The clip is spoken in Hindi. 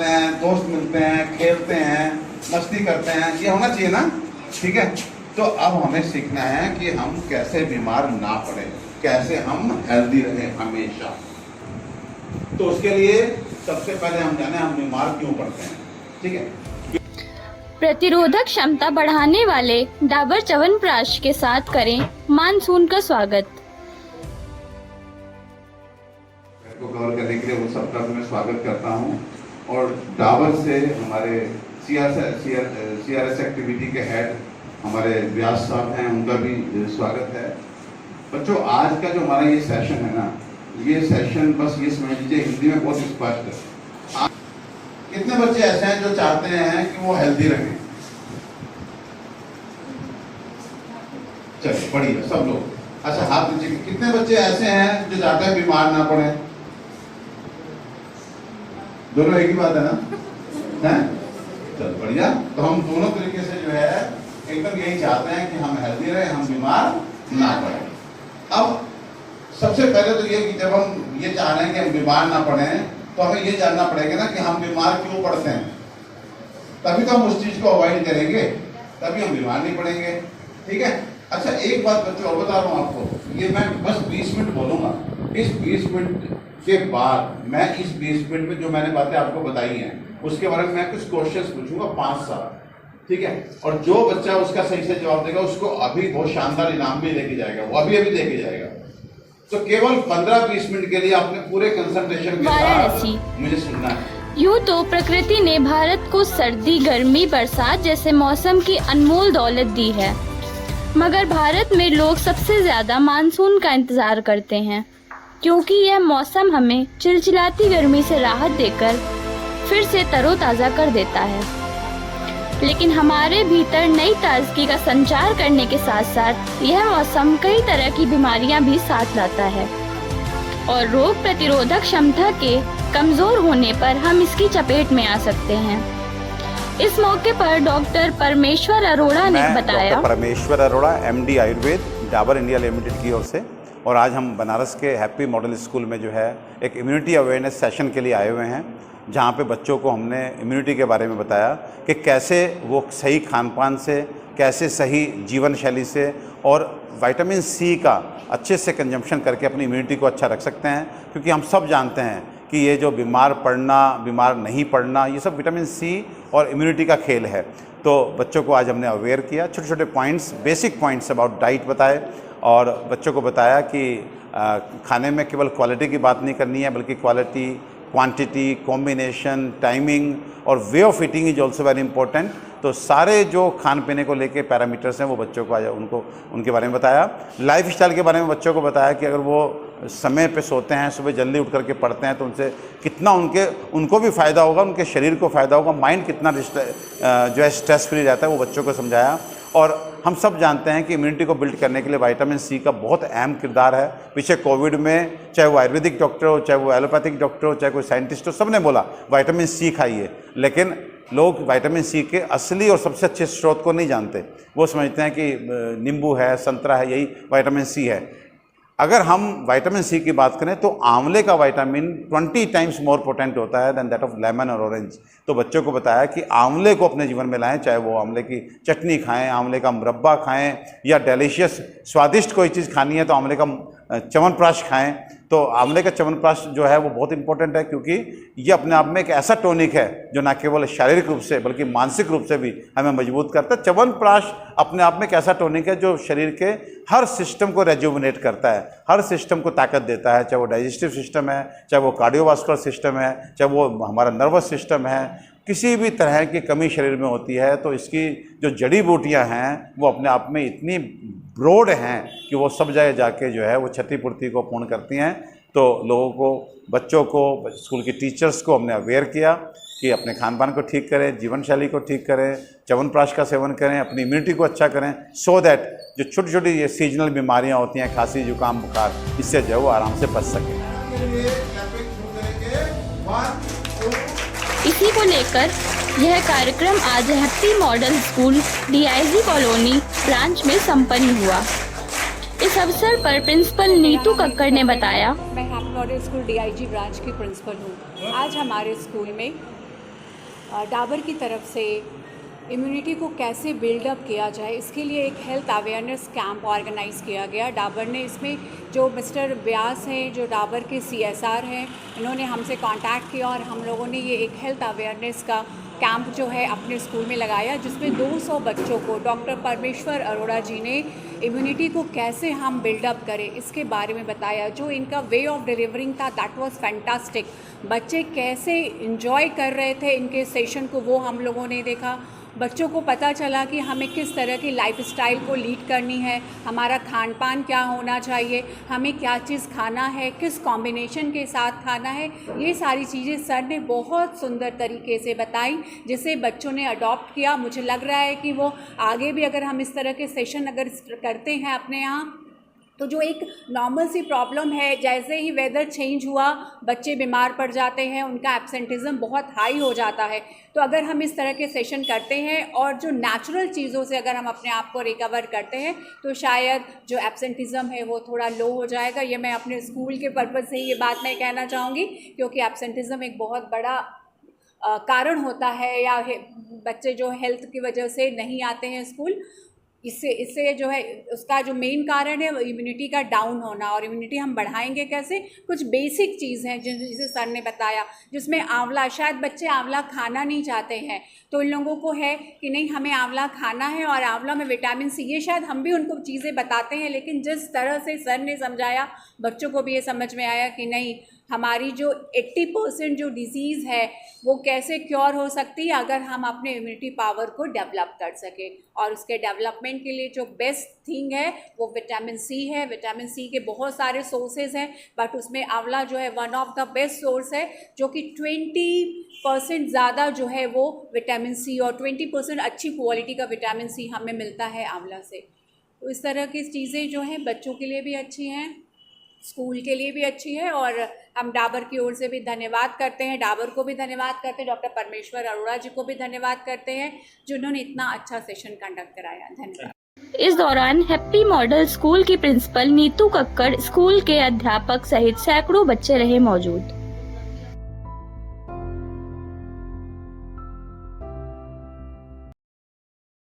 आते हैं, दोस्त मिलते हैं, खेलते हैं, मस्ती करते हैं, ये होना चाहिए ना, ठीक है। तो अब हमें सीखना है कि हम कैसे बीमार ना पड़े, कैसे हम हेल्दी रहें हमेशा। तो उसके लिए सबसे पहले हम जाने हम बीमार क्यों पड़ते हैं, ठीक है। प्रतिरोधक क्षमता बढ़ाने वाले डाबर च्यवनप्राश के साथ करें मानसून का स्वागत। को कवर करने के लिए वो सबका मैं स्वागत करता हूँ। और डाबर से हमारे सीआरएस एक्टिविटी के हेड हमारे व्यास साहब हैं, उनका भी स्वागत है। बच्चों, आज का जो हमारा ये सेशन है ना, ये सेशन बस ये समझ लीजिए हिंदी में बहुत स्पष्ट है। कितने बच्चे ऐसे हैं जो चाहते हैं कि वो हेल्दी रहें? चलिए बढ़िया, सब लोग अच्छा हाथ नीचे। कितने बच्चे ऐसे हैं जो चाहते हैं बीमार ना पड़े? दोनों एक ही बात है ना, है? चल बढ़िया। तो हम दोनों तरीके से जो है एकदम यही चाहते हैं कि हम हेल्दी रहे, हम बीमार ना पड़े। अब सबसे पहले तो ये कि जब हम ये चाह रहे हैं कि हम बीमार ना पड़े, तो हमें ये जानना पड़ेगा ना कि हम बीमार क्यों पड़ते हैं। तभी तो हम उस चीज को अवॉइड करेंगे, तभी हम बीमार नहीं पड़ेंगे, ठीक है। अच्छा एक बात बच्चों और बता रहा हूँ आपको, ये मैं बस 20 मिनट बोलूंगा। इस 20 मिनट के बाद मैं इस 20 मिनट में जो मैंने बातें आपको बताई हैं उसके बारे में मैं कुछ क्वेश्चंस पूछूंगा 5-7, ठीक है। और जो बच्चा उसका सही से जवाब देगा उसको अभी बहुत शानदार इनाम भी लेके जाएगा, वो अभी लेके जाएगा। तो केवल 15-20 मिनट के लिए आपने पूरे कंसंट्रेशन के साथ मुझे सुनना है। यूँ तो प्रकृति ने भारत को सर्दी, गर्मी, बरसात जैसे मौसम की अनमोल दौलत दी है, मगर भारत में लोग सबसे ज्यादा मानसून का इंतजार करते हैं, क्योंकि यह मौसम हमें चिलचिलाती गर्मी से राहत देकर फिर से तरोताज़ा कर देता है। लेकिन हमारे भीतर नई ताजगी का संचार करने के साथ साथ यह मौसम कई तरह की बीमारियां भी साथ लाता है, और रोग प्रतिरोधक क्षमता के कमजोर होने पर हम इसकी चपेट में आ सकते हैं। इस मौके पर डॉक्टर परमेश्वर अरोड़ा ने बताया। डॉक्टर परमेश्वर Arora, MD Ayurveda, Dabur India limited की ओर से, और आज हम बनारस के हैप्पी मॉडल स्कूल में जो है एक इम्यूनिटी अवेयरनेस सेशन के लिए आए हुए हैं, जहाँ पे बच्चों को हमने इम्यूनिटी के बारे में बताया कि कैसे वो सही खान-पान से, कैसे सही जीवन शैली से और विटामिन C का अच्छे से कंजम्पशन करके अपनी इम्यूनिटी को अच्छा रख सकते हैं। क्योंकि हम सब जानते हैं कि ये जो बीमार पड़ना, बीमार नहीं पड़ना, ये सब विटामिन C और इम्यूनिटी का खेल है। तो बच्चों को आज हमने अवेयर किया, छोटे छोटे points, basic points about diet बताए, और बच्चों को बताया कि खाने में केवल क्वालिटी की बात नहीं करनी है, बल्कि क्वालिटी, क्वांटिटी, कॉम्बिनेशन, टाइमिंग और way of eating is also very important. तो सारे जो खान पीने को लेके पैरामीटर्स हैं वो बच्चों को आज उनके बारे में बताया। लाइफस्टाइल के बारे में बच्चों को बताया कि अगर वो समय पे सोते हैं, सुबह जल्दी उठ करके पढ़ते हैं, तो उनसे कितना उनको भी फ़ायदा होगा, उनके शरीर को फ़ायदा होगा, माइंड कितना जो है स्ट्रेस फ्री रहता है, वो बच्चों को समझाया। और हम सब जानते हैं कि इम्यूनिटी को बिल्ड करने के लिए विटामिन C का बहुत अहम किरदार है। पीछे कोविड में चाहे वो आयुर्वेदिक डॉक्टर हो, चाहे वो एलोपैथिक डॉक्टर हो, चाहे कोई साइंटिस्ट हो, सब ने बोला विटामिन C खाइए, लेकिन लोग विटामिन C के असली और सबसे अच्छे स्रोत को नहीं जानते। वो समझते हैं कि नींबू है, संतरा है, यही विटामिन C है। अगर हम विटामिन C की बात करें तो आंवले का विटामिन 20 टाइम्स मोर पोटेंट होता है दैन दैट ऑफ लेमन और ऑरेंज। तो बच्चों को बताया कि आंवले को अपने जीवन में लाएं, चाहे वो आंवले की चटनी खाएं, आंवले का मुरब्बा खाएं, या डेलिशियस स्वादिष्ट कोई चीज़ खानी है तो आंवले का च्यवनप्राश खाएं। तो आंवले का च्यवनप्राश जो है वो बहुत इंपॉर्टेंट है, क्योंकि ये अपने आप में एक ऐसा टॉनिक है जो न केवल शारीरिक रूप से बल्कि मानसिक रूप से भी हमें मजबूत करता है। च्यवनप्राश अपने आप में एक ऐसा टॉनिक है जो शरीर के हर सिस्टम को रेजुविनेट करता है, हर सिस्टम को ताकत देता है, चाहे वो डाइजेस्टिव सिस्टम है, चाहे वो कार्डियोवास्कुलर सिस्टम है, चाहे वो हमारा नर्वस सिस्टम है। किसी भी तरह की कमी शरीर में होती है तो इसकी जो जड़ी बूटियां हैं वो अपने आप में इतनी ब्रॉड हैं कि वो सब जगह जाके जो है वो क्षतिपूर्ति को पूर्ण करती हैं। तो लोगों को, बच्चों को, स्कूल की टीचर्स को हमने अवेयर किया कि अपने खान पान को ठीक करें, जीवन शैली को ठीक करें, च्यवनप्राश का सेवन करें, अपनी इम्यूनिटी को अच्छा करें, सो दैट जो छोटी छोटी ये सीजनल बीमारियां होती हैं, खांसी, जुकाम, बुखार, इससे जो है वो आराम से बच सकें। इसी को लेकर यह कार्यक्रम आज happy model school DIG colony branch में संपन्न हुआ। इस अवसर पर प्रिंसिपल नीतू कक्कड़ ने बताया, मैं happy model school DIG branch की प्रिंसिपल हूँ। आज हमारे स्कूल में डाबर की तरफ से इम्यूनिटी को कैसे बिल्डअप किया जाए, इसके लिए एक हेल्थ अवेयरनेस कैंप ऑर्गेनाइज़ किया गया। डाबर ने इसमें जो मिस्टर व्यास हैं, जो डाबर के CSR हैं, इन्होंने हमसे कांटेक्ट किया और हम लोगों ने ये एक हेल्थ अवेयरनेस का कैंप जो है अपने स्कूल में लगाया, जिसमें 200 बच्चों को डॉक्टर परमेश्वर अरोड़ा जी ने इम्यूनिटी को कैसे हम बिल्डअप करें इसके बारे में बताया। जो इनका वे ऑफ डिलीवरिंग था, दैट वाज फैंटास्टिक। बच्चे कैसे इन्जॉय कर रहे थे इनके सेशन को, वो हम लोगों ने देखा। बच्चों को पता चला कि हमें किस तरह की लाइफस्टाइल को लीड करनी है, हमारा खान पान क्या होना चाहिए, हमें क्या चीज़ खाना है, किस कॉम्बिनेशन के साथ खाना है। ये सारी चीज़ें सर ने बहुत सुंदर तरीके से बताई, जिसे बच्चों ने अडॉप्ट किया। मुझे लग रहा है कि वो आगे भी अगर हम इस तरह के सेशन अगर करते हैं अपने यहाँ, तो जो एक नॉर्मल सी प्रॉब्लम है, जैसे ही वेदर चेंज हुआ बच्चे बीमार पड़ जाते हैं, उनका एब्सेंटिज़म बहुत हाई हो जाता है। तो अगर हम इस तरह के सेशन करते हैं और जो नेचुरल चीज़ों से अगर हम अपने आप को रिकवर करते हैं, तो शायद जो एब्सेंटिज़म है वो थोड़ा लो हो जाएगा। ये मैं अपने स्कूल के पर्पज़ से ही ये बात मैं कहना चाहूँगी, क्योंकि एब्सेंटिज़म एक बहुत बड़ा कारण होता है, या बच्चे जो हेल्थ की वजह से नहीं आते हैं स्कूल, इससे जो है उसका जो मेन कारण है इम्यूनिटी का डाउन होना। और इम्यूनिटी हम बढ़ाएंगे कैसे? कुछ बेसिक चीज़ हैं जिसे सर ने बताया, जिसमें आंवला, शायद बच्चे आंवला खाना नहीं चाहते हैं, तो इन लोगों को है कि नहीं हमें आंवला खाना है और आंवला में विटामिन सी, ये शायद हम भी उनको चीज़ें बताते हैं, लेकिन जिस तरह से सर ने समझाया बच्चों को भी ये समझ में आया कि नहीं, हमारी जो 80% जो डिज़ीज़ है वो कैसे क्योर हो सकती है अगर हम अपने इम्यूनिटी पावर को डेवलप कर सकें। और उसके डेवलपमेंट के लिए जो बेस्ट थिंग है वो विटामिन सी है। विटामिन सी के बहुत सारे सोर्सेज हैं, बट उसमें आंवला जो है one of the best source है, जो कि 20% ज़्यादा जो है वो विटामिन सी और 20% अच्छी क्वालिटी का विटामिन सी हमें मिलता है आंवला से। तो इस तरह की चीज़ें जो हैं बच्चों के लिए भी अच्छी हैं, स्कूल के लिए भी अच्छी है। और हम डाबर की ओर से भी धन्यवाद करते हैं, डाबर को भी धन्यवाद करते हैं, डॉक्टर परमेश्वर अरोड़ा जी को भी धन्यवाद करते हैं, जिन्होंने इतना अच्छा सेशन कंडक्ट कराया। धन्यवाद। इस दौरान हैप्पी मॉडल स्कूल की प्रिंसिपल नीतू कक्कड़, स्कूल के अध्यापक सहित सैकड़ों बच्चे रहे मौजूद।